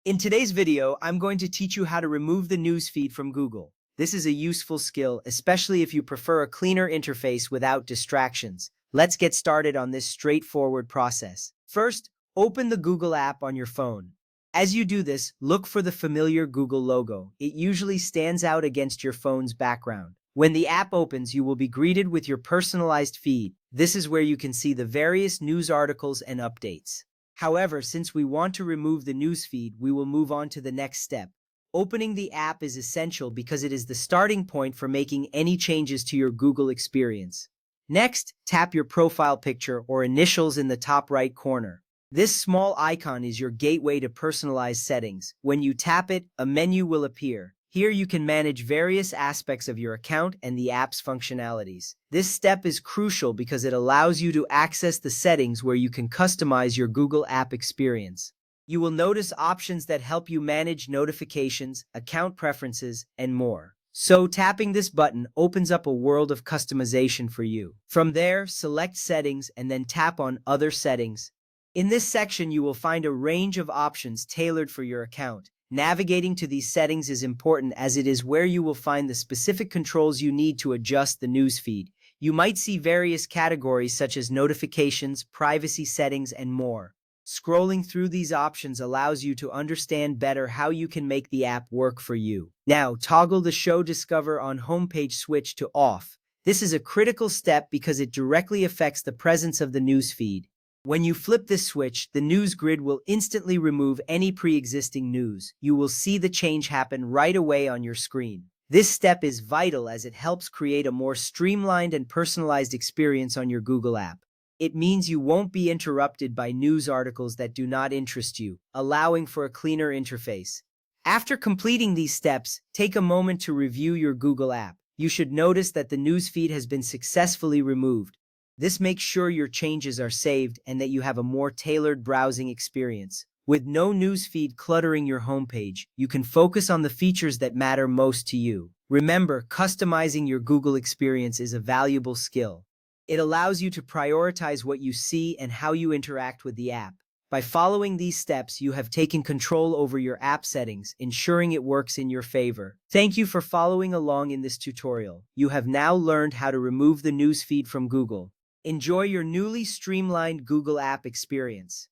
In today's video, I'm going to teach you how to remove the newsfeed from Google. This is a useful skill, especially if you prefer a cleaner interface without distractions. Let's get started on this straightforward process. First, open the Google app on your phone. As you do this, look for the familiar Google logo. It usually stands out against your phone's background. When the app opens, you will be greeted with your personalized feed. This is where you can see the various news articles and updates. However, since we want to remove the newsfeed, we will move on to the next step. Opening the app is essential because it is the starting point for making any changes to your Google experience. Next, tap your profile picture or initials in the top right corner. This small icon is your gateway to personalized settings. When you tap it, a menu will appear. Here you can manage various aspects of your account and the app's functionalities. This step is crucial because it allows you to access the settings where you can customize your Google app experience. You will notice options that help you manage notifications, account preferences, and more. So tapping this button opens up a world of customization for you. From there, select Settings and then tap on Other Settings. In this section, you will find a range of options tailored for your account. Navigating to these settings is important as it is where you will find the specific controls you need to adjust the newsfeed. You might see various categories such as notifications, privacy settings, and more. Scrolling through these options allows you to understand better how you can make the app work for you. Now, toggle the Show Discover on homepage switch to off. This is a critical step because it directly affects the presence of the newsfeed. When you flip this switch, the news grid will instantly remove any pre-existing news. You will see the change happen right away on your screen. This step is vital as it helps create a more streamlined and personalized experience on your Google app. It means you won't be interrupted by news articles that do not interest you, allowing for a cleaner interface. After completing these steps, take a moment to review your Google app. You should notice that the newsfeed has been successfully removed. This makes sure your changes are saved and that you have a more tailored browsing experience. With no newsfeed cluttering your homepage, you can focus on the features that matter most to you. Remember, customizing your Google experience is a valuable skill. It allows you to prioritize what you see and how you interact with the app. By following these steps, you have taken control over your app settings, ensuring it works in your favor. Thank you for following along in this tutorial. You have now learned how to remove the newsfeed from Google. Enjoy your newly streamlined Google app experience.